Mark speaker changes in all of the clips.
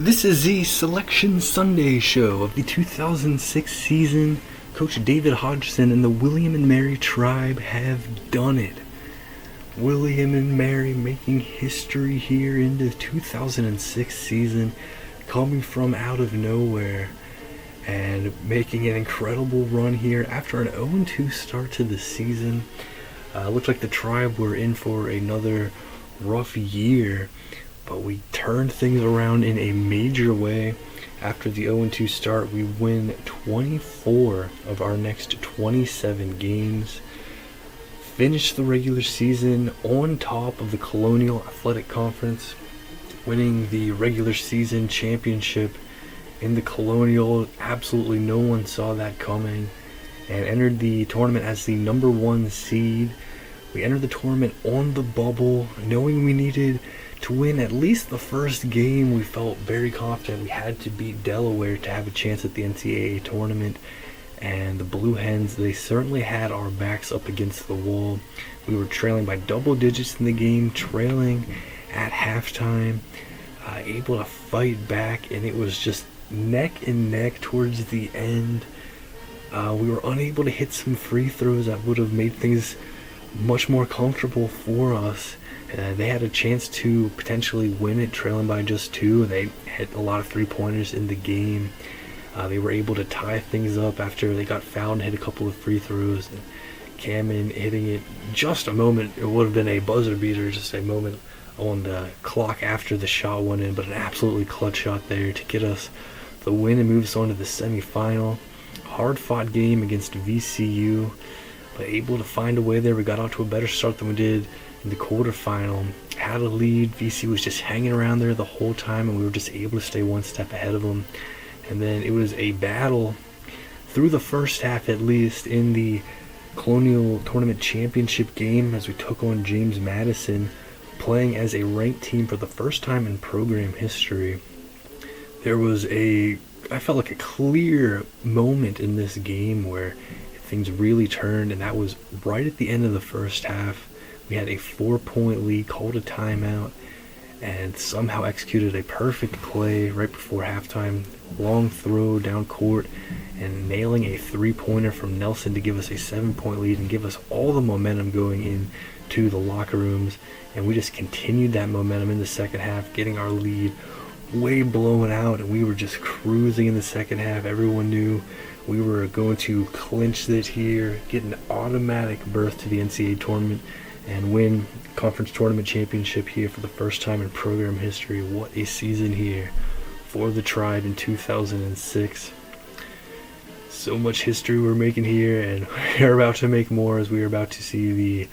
Speaker 1: This is the Selection Sunday show of the 2006 season. Coach David Hodgson and the William and Mary tribe have done it. William and Mary making history here in the 2006 season, coming from out of nowhere and making an incredible run here after an 0-2 start to the season. Looked like the tribe were in for another rough year, but we turned things around in a major way. After the 0-2 start, we win 24 of our next 27 games. Finished the regular season on top of the Colonial Athletic Conference, winning the regular season championship in the Colonial. Absolutely no one saw that coming, and entered the tournament as the number 1 seed. We entered the tournament on the bubble, knowing we needed to win at least the first game. We felt very confident we had to beat Delaware to have a chance at the NCAA tournament. And the Blue Hens, they certainly had our backs up against the wall. We were trailing by double digits in the game, trailing at halftime, able to fight back, and it was just neck and neck towards the end. We were unable to hit some free throws that would have made things much more comfortable for us. They had a chance to potentially win it, trailing by just 2. They hit a lot of three-pointers in the game. They were able to tie things up after they got fouled and hit a couple of free throws. And Campbell hitting it just a moment. It would have been a buzzer beater, just a moment on the clock after the shot went in, but an absolutely clutch shot there to get us the win and move us on to the semifinal. Hard-fought game against VCU, but able to find a way there. We got out to a better start than we did in the quarterfinal. Had a lead. VCU was just hanging around there the whole time, and we were just able to stay one step ahead of them. And then it was a battle through the first half, at least, in the Colonial Tournament Championship game as we took on James Madison, playing as a ranked team for the first time in program history. There was I felt like a clear moment in this game where things really turned, and that was right at the end of the first half. We had a 4-point lead, called a timeout, and somehow executed a perfect play right before halftime. Long throw down court and nailing a 3-pointer from Nelson to give us a 7-point lead and give us all the momentum going into the locker rooms. And we just continued that momentum in the second half, getting our lead way blown out, and we were just cruising in the second half. Everyone knew we were going to clinch it here, get an automatic berth to the NCAA tournament, and win conference tournament championship here for the first time in program history. What a season here for the tribe in 2006. So much history we're making here, and we're about to make more as we are about to see the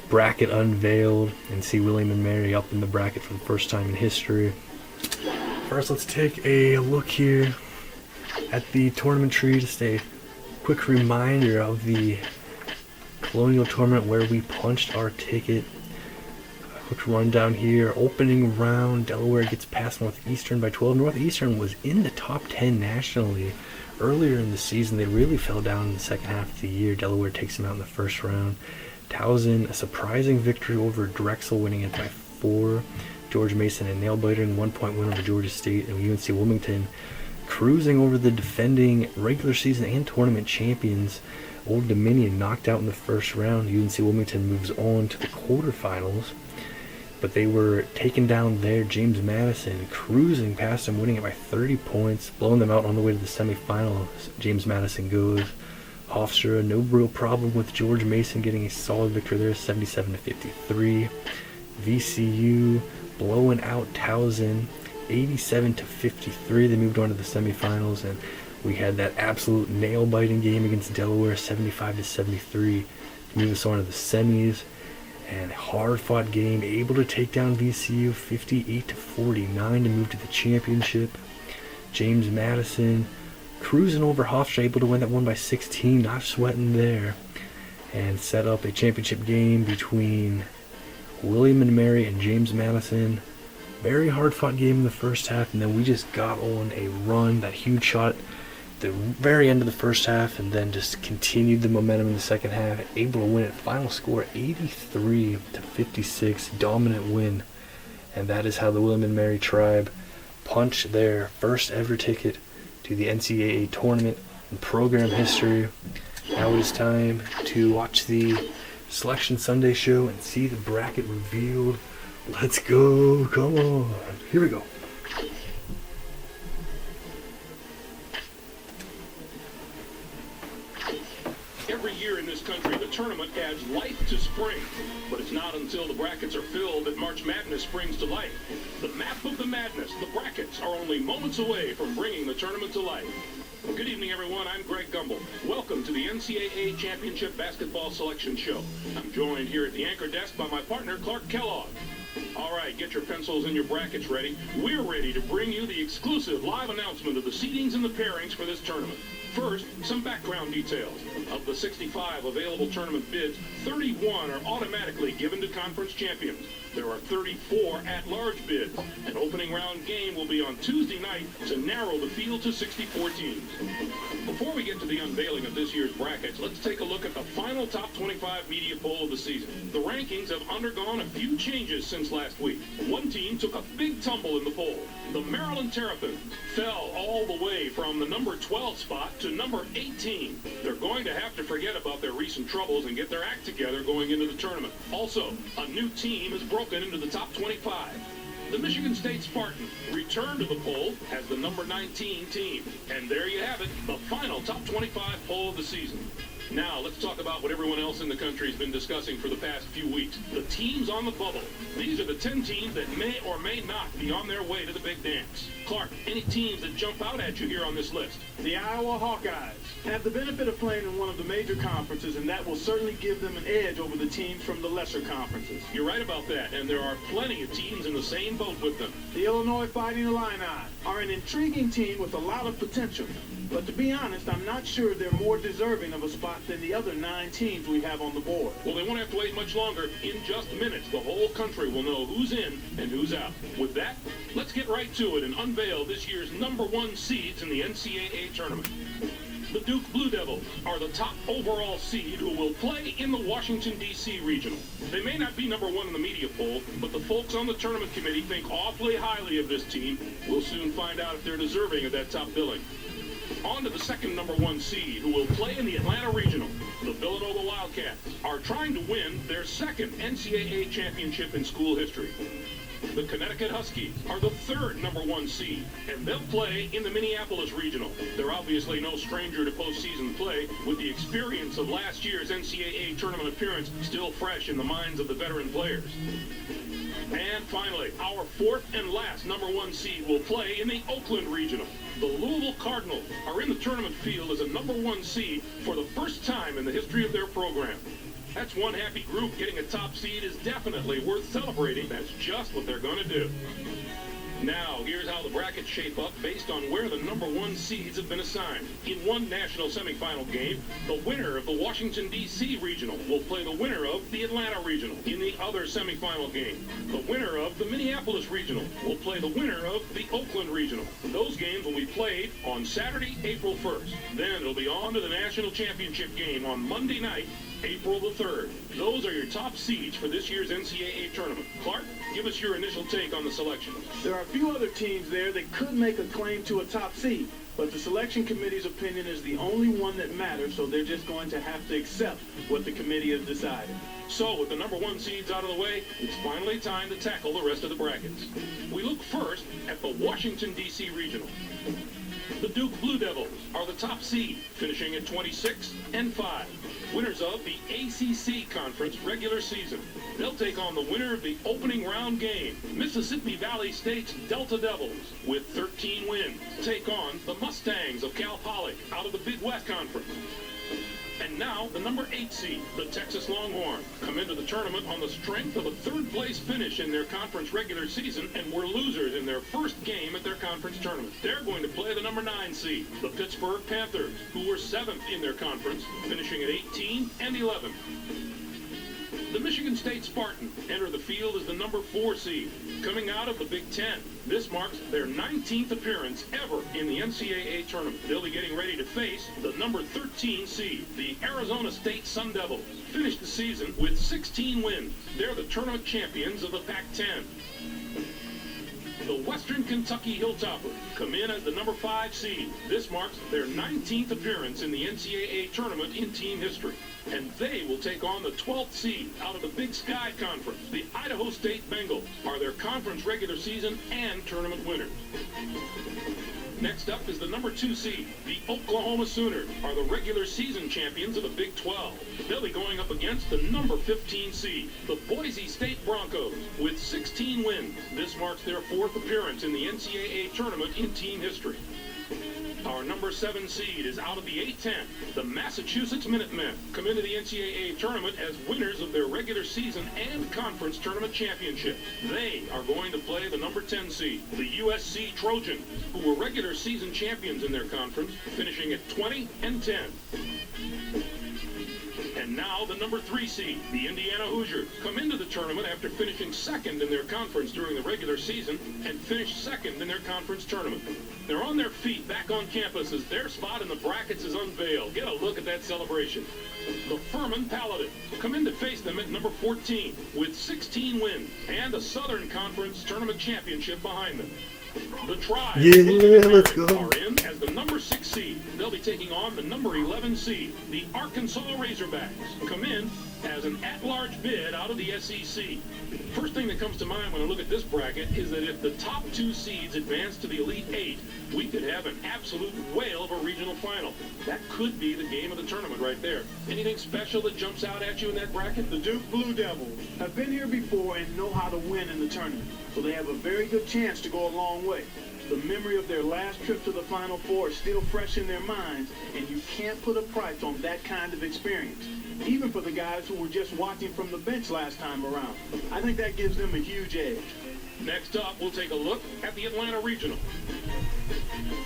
Speaker 1: bracket unveiled and see William and Mary up in the bracket for the first time in history. First, let's take a look here at the tournament tree, just a quick reminder of the Colonial Tournament where we punched our ticket. A quick rundown here. Opening round, Delaware gets past Northeastern by 12. Northeastern was in the top 10 nationally earlier in the season. They really fell down in the second half of the year. Delaware takes them out in the first round. Towson, a surprising victory over Drexel, winning it by 4. George Mason, a nail-biter, 1-point win over Georgia State. And UNC Wilmington cruising over the defending regular season and tournament champions Old Dominion, knocked out in the first round. UNC Wilmington moves on to the quarterfinals, but they were taken down there. James Madison cruising past them, winning it by 30 points, blowing them out on the way to the semifinal. James Madison goes. Hofstra, no real problem with George Mason getting a solid victory there, 77-53. VCU blowing out Towson, 87-53. They moved on to the semifinals, and we had that absolute nail-biting game against Delaware, 75-73, to move us on to the semis. And hard-fought game, able to take down VCU, 58-49, to move to the championship. James Madison cruising over Hofstra, able to win that one by 16, not sweating there, and set up a championship game between William and Mary and James Madison. Very hard-fought game in the first half, and then we just got on a run, that huge shot at the very end of the first half, and then just continued the momentum in the second half, able to win it. Final score 83-56, dominant win And that is how the William and Mary Tribe punched their first ever ticket to the NCAA tournament in program history. Now it is time to watch the Selection Sunday show and see the bracket revealed. Let's go. Come on. Here we go.
Speaker 2: Every year in this country, the tournament adds life to spring. But it's not until the brackets are filled that March Madness springs to life. The map of the madness, the brackets, are only moments away from bringing the tournament to life. Good evening, everyone. I'm Greg Gumbel. Welcome to the NCAA Championship Basketball Selection Show. I'm joined here at the anchor desk by my partner, Clark Kellogg. All right, get your pencils and your brackets ready. We're ready to bring you the exclusive live announcement of the seedings and the pairings for this tournament. First, some background details. Of the 65 available tournament bids, 31 are automatically given to conference champions. There are 34 at-large bids. An opening round game will be on Tuesday night to narrow the field to 64 teams. Before we get to the unveiling of this year's brackets, let's take a look at the final top 25 media poll of the season. The rankings have undergone a few changes since last week. One team took a big tumble in the poll. The Maryland Terrapins fell all the way from the number 12 spot to number 18. They're going to have to forget about their recent troubles and get their act together going into the tournament. Also, a new team has broken into the top 25. The Michigan State Spartans return to the poll as the number 19 team. And there you have it, the final top 25 poll of the season. Now, let's talk about what everyone else in the country has been discussing for the past few weeks. The teams on the bubble. These are the 10 teams that may or may not be on their way to the big dance. Clark, any teams that jump out at you here on this list?
Speaker 3: The Iowa Hawkeyes have the benefit of playing in one of the major conferences, and that will certainly give them an edge over the teams from the lesser conferences.
Speaker 2: You're right about that, and there are plenty of teams in the same boat with them.
Speaker 3: The Illinois Fighting Illini are an intriguing team with a lot of potential. But to be honest, I'm not sure they're more deserving of a spot than the other 9 teams we have on the board.
Speaker 2: Well, they won't have to wait much longer. In just minutes, the whole country will know who's in and who's out. With that, let's get right to it and unveil this year's number 1 seeds in the NCAA tournament. The Duke Blue Devils are the top overall seed who will play in the Washington, D.C. regional. They may not be number 1 in the media poll, but the folks on the tournament committee think awfully highly of this team. We'll soon find out if they're deserving of that top billing. On to the second number 1 seed, who will play in the Atlanta Regional. The Villanova Wildcats are trying to win their second NCAA championship in school history. The Connecticut Huskies are the third number 1 seed, and they'll play in the Minneapolis Regional. They're obviously no stranger to postseason play, with the experience of last year's NCAA tournament appearance still fresh in the minds of the veteran players. And finally, our fourth and last number 1 seed will play in the Oakland Regional. The Louisville Cardinals are in the tournament field as a number 1 seed for the first time in the history of their program. That's one happy group. Getting a top seed is definitely worth celebrating. That's just what they're going to do. Now, here's how the brackets shape up based on where the number 1 seeds have been assigned. In one national semifinal game, the winner of the Washington, D.C. Regional will play the winner of the Atlanta Regional. In the other semifinal game, the winner of the Minneapolis Regional will play the winner of the Oakland Regional. Those games will be played on Saturday, April 1st. Then it'll be on to the national championship game on Monday night, April the 3rd. Those are your top seeds for this year's NCAA tournament. Clark, give us your initial take on the selection.
Speaker 3: There are a few other teams there that could make a claim to a top seed, but the selection committee's opinion is the only one that matters, so they're just going to have to accept what the committee has decided.
Speaker 2: So, with the number 1 seeds out of the way, it's finally time to tackle the rest of the brackets. We look first at the Washington, D.C. Regional. The Duke Blue Devils are the top seed, finishing at 26-5. Winners of the ACC Conference regular season. They'll take on the winner of the opening round game, Mississippi Valley State's Delta Devils, with 13 wins. Take on the Mustangs of Cal Poly out of the Big West Conference. And now, the number 8 seed, the Texas Longhorns, come into the tournament on the strength of a third-place finish in their conference regular season and were losers in their first game at their conference tournament. They're going to play the number 9 seed, the Pittsburgh Panthers, who were 7th in their conference, finishing at 18-11. The Michigan State Spartans enter the field as the number 4 seed, coming out of the Big Ten. This marks their 19th appearance ever in the NCAA tournament. They'll be getting ready to face the number 13 seed, the Arizona State Sun Devils. Finished the season with 16 wins. They're the tournament champions of the Pac-10. The Western Kentucky Hilltoppers come in as the number 5 seed. This marks their 19th appearance in the NCAA tournament in team history. And they will take on the 12th seed out of the Big Sky Conference. The Idaho State Bengals are their conference regular season and tournament winners. Next up is the number 2 seed. The Oklahoma Sooners are the regular season champions of the Big 12. They'll be going up against the number 15 seed, the Boise State Broncos, with 16 wins. This marks their 4th appearance in the NCAA tournament in team history. Our number 7 seed is out of the A-10. The Massachusetts Minutemen come into the NCAA tournament as winners of their regular season and conference tournament championships. They are going to play the number 10 seed, the USC Trojans, who were regular season champions in their conference, finishing at 20-10. And now the number 3 seed, the Indiana Hoosiers, come into the tournament after finishing 2nd in their conference during the regular season and finished 2nd in their conference tournament. They're on their feet back on campus as their spot in the brackets is unveiled. Get a look at that celebration. The Furman Paladins come in to face them at number 14 with 16 wins and a Southern Conference tournament championship behind them. The Tribe
Speaker 1: let's go.
Speaker 2: are in as the number 6 seed. They'll be taking on the number 11 seed. The Arkansas Razorbacks come in as an at-large bid out of the SEC. First thing that comes to mind when I look at this bracket is that if the top 2 seeds advance to the Elite 8, we could have an absolute whale of a regional final. That could be the game of the tournament right there. Anything special that jumps out at you in that bracket?
Speaker 3: The Duke Blue Devils have been here before and know how to win in the tournament, so they have a very good chance to go a long way. The memory of their last trip to the Final Four is still fresh in their minds, and you can't put a price on that kind of experience, even for the guys who were just watching from the bench last time around. I think that gives them a huge edge.
Speaker 2: Next up, we'll take a look at the Atlanta Regional.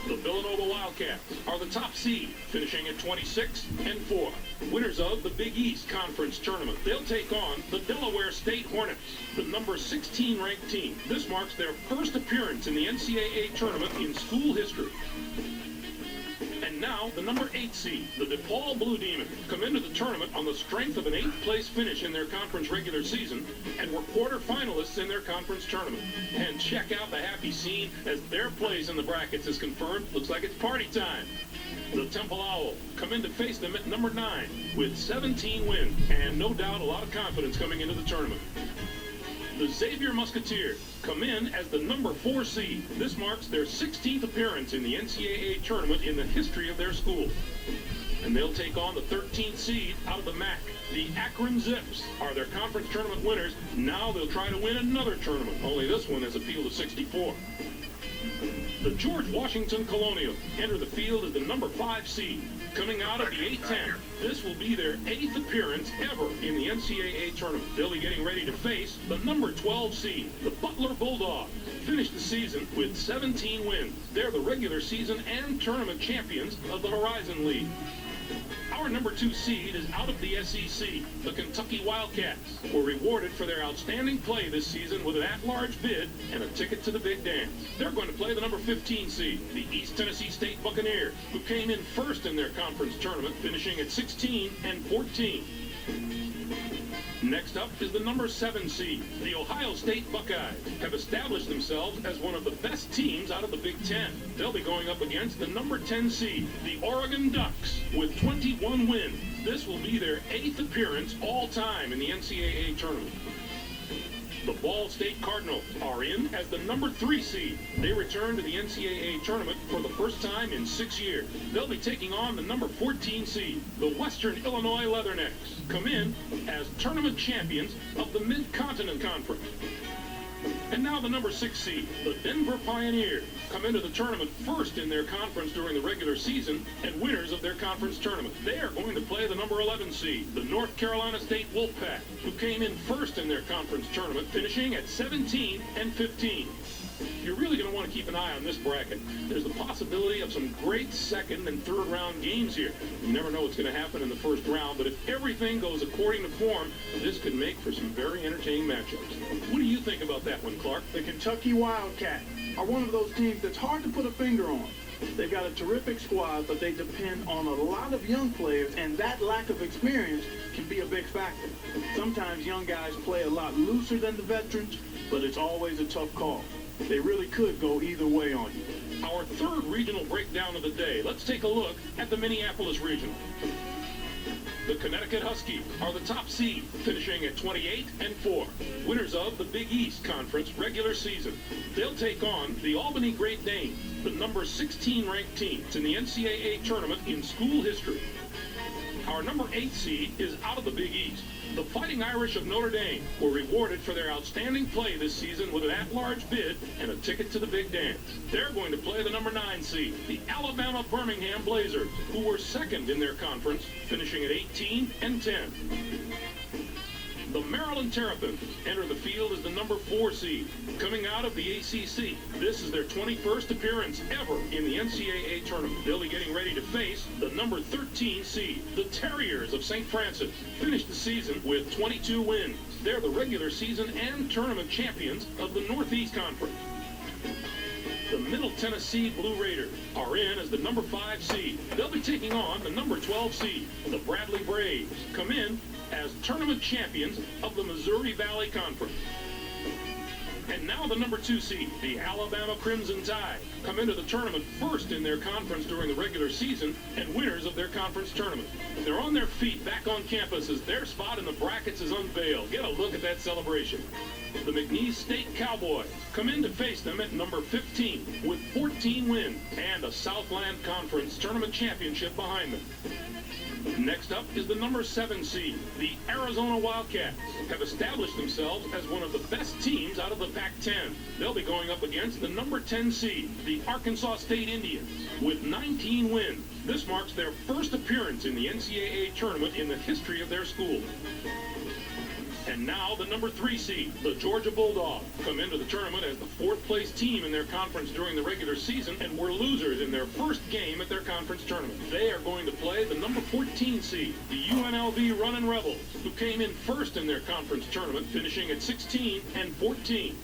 Speaker 2: The Villanova Wildcats are the top seed, finishing at 26-4. Winners of the Big East Conference Tournament. They'll take on the Delaware State Hornets, the number 16 ranked team. This marks their first appearance in the NCAA tournament in school history. And now, the number 8 seed, the DePaul Blue Demons, come into the tournament on the strength of an 8th place finish in their conference regular season and were quarterfinalists in their conference tournament. And check out the happy scene as their place in the brackets is confirmed. Looks like it's party time. The Temple Owls come in to face them at number 9 with 17 wins and no doubt a lot of confidence coming into the tournament. The Xavier Musketeers come in as the number 4 seed. This marks their 16th appearance in the NCAA tournament in the history of their school. And they'll take on the 13th seed out of the MAC. The Akron Zips are their conference tournament winners. Now they'll try to win another tournament, only this one has a field of 64. The George Washington Colonials enter the field as the number 5 seed. Coming out of the A-10, this will be their 8th appearance ever in the NCAA tournament. They'll be getting ready to face the number 12 seed, the Butler Bulldogs. Finished the season with 17 wins. They're the regular season and tournament champions of the Horizon League. Our number 2 seed is out of the SEC. The Kentucky Wildcats were rewarded for their outstanding play this season with an at-large bid and a ticket to the big dance. They're going to play the number 15 seed, the East Tennessee State Buccaneers, who came in first in their conference tournament, finishing at 16-14. Next up is the number 7 seed. The Ohio State Buckeyes have established themselves as one of the best teams out of the Big Ten. They'll be going up against the number 10 seed, the Oregon Ducks, with 21 wins. This will be their 8th appearance all time in the NCAA tournament. The Ball State Cardinals are in as the number 3 seed. They return to the NCAA tournament for the first time in 6 years. They'll be taking on the number 14 seed, the Western Illinois Leathernecks, come in as tournament champions of the Mid-Continent Conference. And now the number 6 seed, the Denver Pioneers, come into the tournament first in their conference during the regular season and winners of their conference tournament. They are going to play the number 11 seed, the North Carolina State Wolfpack, who came in first in their conference tournament, finishing at 17-15. You're really going to want to keep an eye on this bracket. There's the possibility of some great second and third round games here. You never know what's going to happen in the first round, but if everything goes according to form, this could make for some very entertaining matchups. What do you think about that one, Clark?
Speaker 3: The Kentucky Wildcats are one of those teams that's hard to put a finger on. They've got a terrific squad, but they depend on a lot of young players, and that lack of experience can be a big factor. Sometimes young guys play a lot looser than the veterans, but it's always a tough call. They really could go either way on you.
Speaker 2: Our third regional breakdown of the day. Let's take a look at the Minneapolis Regional. The Connecticut Huskies are the top seed, finishing at 28-4, winners of the Big East Conference regular season. They'll take on the Albany Great Danes, the number 16 ranked teams in the NCAA tournament in school history. Our number 8 seed is out of the Big East. The Fighting Irish of Notre Dame were rewarded for their outstanding play this season with an at-large bid and a ticket to the Big Dance. They're going to play the number 9 seed, the Alabama Birmingham Blazers, who were second in their conference, finishing at 18-10. The Maryland Terrapins enter the field as the number 4 seed, coming out of the ACC. This is their 21st appearance ever in the NCAA tournament. They'll be getting ready to face the number 13 seed, the Terriers of St. Francis. Finished the season with 22 wins. They're the regular season and tournament champions of the Northeast Conference. The Middle Tennessee Blue Raiders are in as the number 5 seed. They'll be taking on the number 12 seed, the Bradley Braves, come in as tournament champions of the Missouri Valley Conference. And now the number 2 seed, the Alabama Crimson Tide, come into the tournament first in their conference during the regular season and winners of their conference tournament. They're on their feet back on campus as their spot in the brackets is unveiled. Get a look at that celebration. The McNeese State Cowboys come in to face them at number 15 with 14 wins and a Southland Conference tournament championship behind them. Next up is the number 7 seed. The Arizona Wildcats have established themselves as one of the best teams out of the Pac-10. They'll be going up against the number 10 seed, the Arkansas State Indians, with 19 wins. This marks their first appearance in the NCAA tournament in the history of their school. And now the number 3 seed, the Georgia Bulldogs, come into the tournament as the 4th place team in their conference during the regular season and were losers in their first game at their conference tournament. They are going to play the number 14 seed, the UNLV Runnin' Rebels, who came in first in their conference tournament, finishing at 16-14.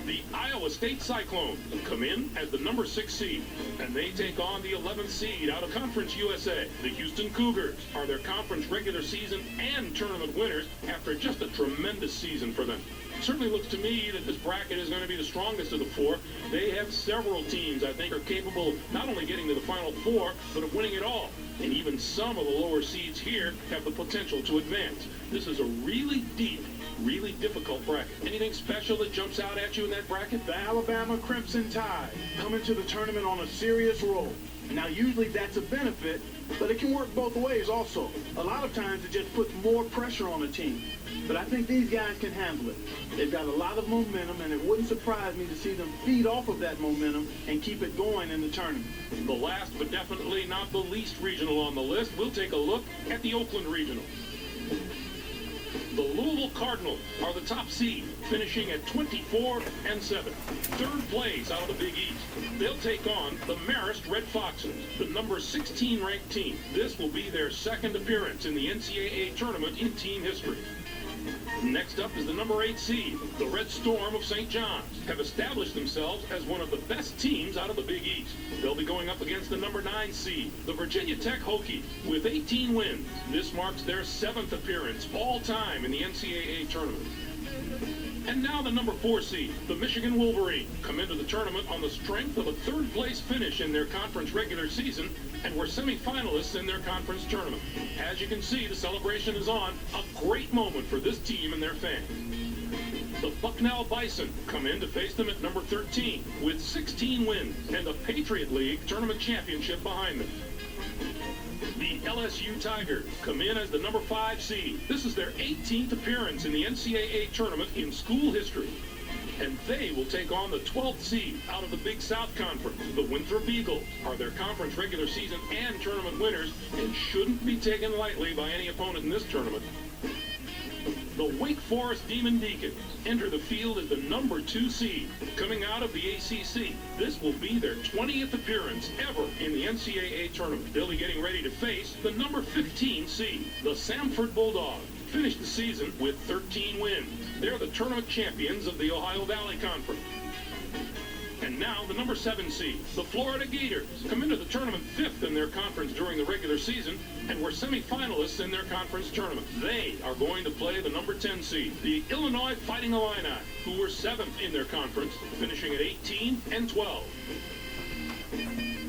Speaker 2: The Iowa State Cyclones come in as the number 6 seed, and they take on the 11th seed out of Conference USA. The Houston Cougars are their conference regular season and tournament winners after just a tremendous season for them. It certainly looks to me that this bracket is going to be the strongest of the 4. They have several teams I think are capable of not only getting to the Final 4, but of winning it all. And even some of the lower seeds here have the potential to advance. This is a really deep, really difficult bracket. Anything special that jumps out at you in that bracket?
Speaker 3: The Alabama Crimson Tide coming to the tournament on a serious roll. Now, usually that's a benefit, but it can work both ways also. A lot of times it just puts more pressure on a team. But I think these guys can handle it. They've got a lot of momentum, and it wouldn't surprise me to see them feed off of that momentum and keep it going in the tournament.
Speaker 2: The last but definitely not the least regional on the list, we'll take a look at the Oakland Regional. The Louisville Cardinals are the top seed, finishing at 24-7. Third place out of the Big East. They'll take on the Marist Red Foxes, the number 16 ranked team. This will be their second appearance in the NCAA tournament in team history. Next up is the number 8 seed. The Red Storm of St. John's have established themselves as one of the best teams out of the Big East. They'll be going up against the number 9 seed, the Virginia Tech Hokies, with 18 wins. This marks their 7th appearance all time in the NCAA tournament. And now the number 4 seed, the Michigan Wolverines, come into the tournament on the strength of a 3rd place finish in their conference regular season and were semifinalists in their conference tournament. As you can see, the celebration is on. A great moment for this team and their fans. The Bucknell Bison come in to face them at number 13 with 16 wins and the Patriot League tournament championship behind them. The LSU Tigers come in as the number 5 seed. This is their 18th appearance in the NCAA tournament in school history. And they will take on the 12th seed out of the Big South Conference. The Winthrop Eagles are their conference regular season and tournament winners and shouldn't be taken lightly by any opponent in this tournament. The Wake Forest Demon Deacons enter the field as the number 2 seed, coming out of the ACC. This will be their 20th appearance ever in the NCAA tournament. They'll be getting ready to face the number 15 seed, the Samford Bulldogs. Finished the season with 13 wins. They're the tournament champions of the Ohio Valley Conference. And now the number 7 seed, the Florida Gators, come into the tournament 5th in their conference during the regular season and were semifinalists in their conference tournament. They are going to play the number 10 seed, the Illinois Fighting Illini, who were 7th in their conference, finishing at 18 and 12.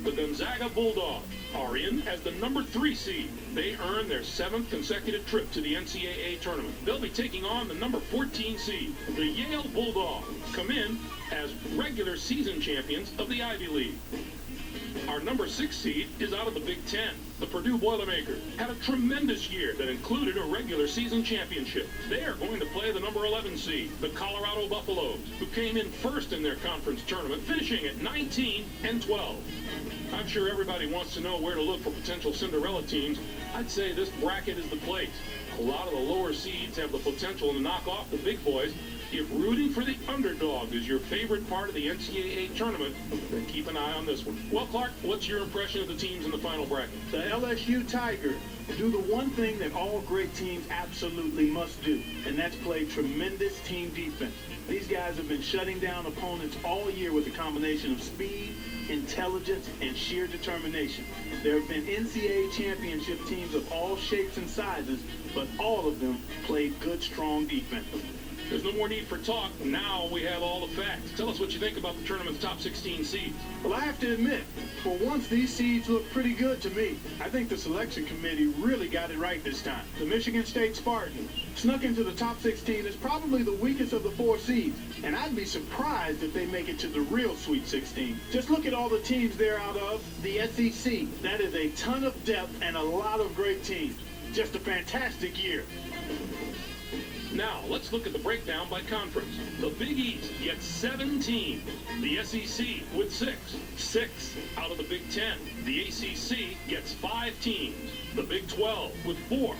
Speaker 2: The Gonzaga Bulldogs are in as the number 3 seed. They earned their 7th consecutive trip to the NCAA tournament. They'll be taking on the number 14 seed. The Yale Bulldogs come in as regular season champions of the Ivy League. Our number 6 seed is out of the Big Ten. The Purdue Boilermakers had a tremendous year that included a regular season championship. They are going to play the number 11 seed, the Colorado Buffaloes, who came in first in their conference tournament, finishing at 19 and 12. I'm sure everybody wants to know where to look for potential Cinderella teams. I'd say this bracket is the place. A lot of the lower seeds have the potential to knock off the big boys. If rooting for the underdog is your favorite part of the NCAA tournament, then keep an eye on this one. Well, Clark, what's your impression of the teams in the final bracket?
Speaker 3: The LSU Tigers do the one thing that all great teams absolutely must do, and that's play tremendous team defense. These guys have been shutting down opponents all year with a combination of speed, intelligence, and sheer determination. There have been NCAA championship teams of all shapes and sizes, but all of them played good, strong defense.
Speaker 2: There's no more need for talk. Now we have all the facts. Tell us what you think about the tournament's top 16 seeds.
Speaker 3: Well, I have to admit, for once, these seeds look pretty good to me. I think the selection committee really got it right this time. The Michigan State Spartans snuck into the top 16 as probably the weakest of the 4 seeds, and I'd be surprised if they make it to the real Sweet 16. Just look at all the teams they're out of. The SEC, that is a ton of depth and a lot of great teams. Just a fantastic year.
Speaker 2: Now, let's look at the breakdown by conference. The Big East gets 7 teams. The SEC with 6. 6 out of the Big Ten. The ACC gets 5 teams. The Big 12 with 4.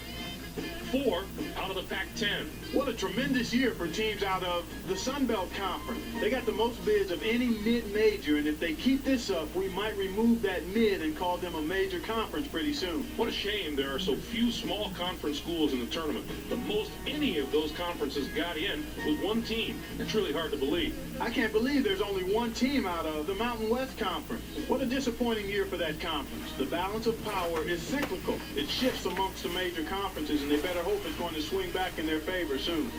Speaker 2: 4 out of the Pac-10.
Speaker 3: What a tremendous year for teams out of the Sun Belt Conference. They got the most bids of any mid-major, and if they keep this up, we might remove that mid and call them a major conference pretty soon.
Speaker 2: What a shame there are so few small conference schools in the tournament. The most any of those conferences got in was 1 team. It's really hard to believe.
Speaker 3: I can't believe there's only 1 team out of the Mountain West Conference. What a disappointing year for that conference. The balance of power is cyclical. It shifts amongst the major conferences, and they better hope it's going to swing back in their favor soon.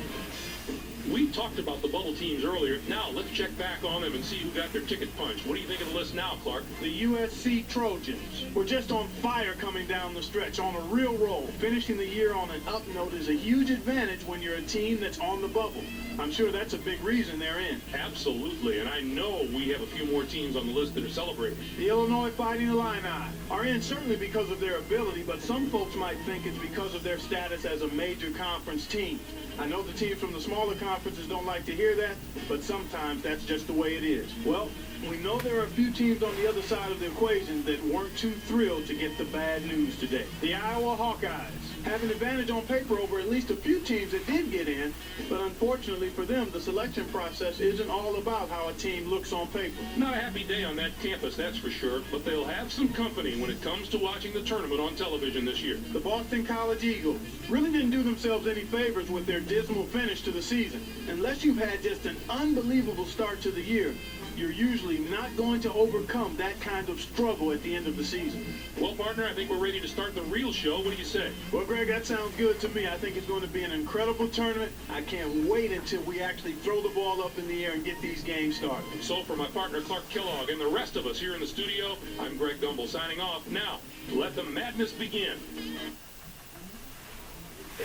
Speaker 2: We talked about the bubble teams earlier. Now let's check back on them and see who got their ticket punched. What do you think of the list now, Clark?
Speaker 3: The USC Trojans were just on fire coming down the stretch, on a real roll. Finishing the year on an up note is a huge advantage when you're a team that's on the bubble. I'm sure that's a big reason they're in.
Speaker 2: Absolutely, and I know we have a few more teams on the list that are celebrating.
Speaker 3: The Illinois Fighting Illini are in certainly because of their ability, but some folks might think it's because of their status as a major conference team. I know the teams from the smaller conferences don't like to hear that, but sometimes that's just the way it is. Well, we know there are a few teams on the other side of the equation that weren't too thrilled to get the bad news today. The Iowa Hawkeyes have an advantage on paper over at least a few teams that did get in, but unfortunately for them, the selection process isn't all about how a team looks on paper.
Speaker 2: Not a happy day on that campus, that's for sure, but they'll have some company when it comes to watching the tournament on television this year.
Speaker 3: The Boston College Eagles really didn't do themselves any favors with their dismal finish to the season. Unless you've had just an unbelievable start to the year, you're usually not going to overcome that kind of struggle at the end of the season.
Speaker 2: Well, partner, I think we're ready to start the real show. What do you say?
Speaker 3: Well, Greg, that sounds good to me. I think it's going to be an incredible tournament. I can't wait until we actually throw the ball up in the air and get these games started.
Speaker 2: So for my partner, Clark Kellogg, and the rest of us here in the studio, I'm Greg Gumbel signing off. Now, let the madness begin.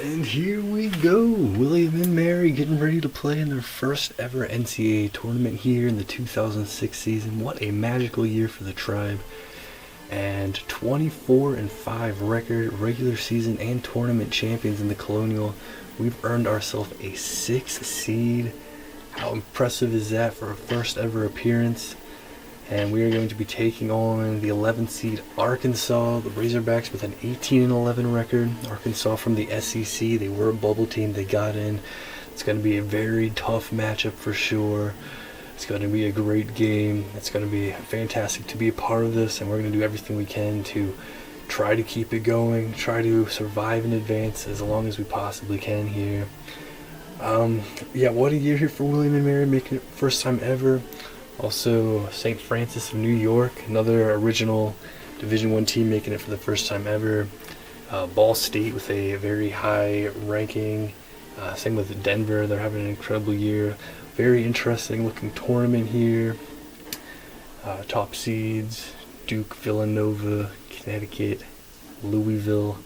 Speaker 1: And here we go, William and Mary getting ready to play in their first ever NCAA tournament here in the 2006 season. What a magical year for the Tribe. And 24-5 record, regular season and tournament champions in the Colonial. We've earned ourselves a 6th seed. How impressive is that for a first ever appearance? And we are going to be taking on the 11th seed Arkansas, the Razorbacks, with an 18-11 record. Arkansas from the SEC, they were a bubble team, they got in. It's going to be a very tough matchup for sure. It's going to be a great game. It's going to be fantastic to be a part of this, and we're going to do everything we can to try to keep it going, try to survive and advance as long as we possibly can here. Yeah, what a year here for William and Mary, making it first time ever. Also, St. Francis of New York, another original Division I team making it for the first time ever. Ball State with a very high ranking. Same with Denver, they're having an incredible year. Very interesting looking tournament here. Top seeds, Duke, Villanova, Connecticut, Louisville.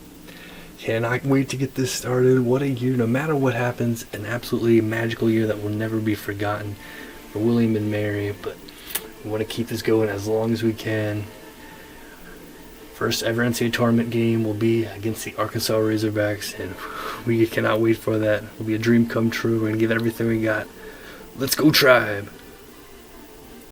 Speaker 1: Cannot wait to get this started. What a year, no matter what happens, an absolutely magical year that will never be forgotten for William and Mary, but we want to keep this going as long as we can. First ever NCAA tournament game will be against the Arkansas Razorbacks, and we cannot wait for that. It'll be a dream come true. We're going to give everything we got. Let's go, Tribe!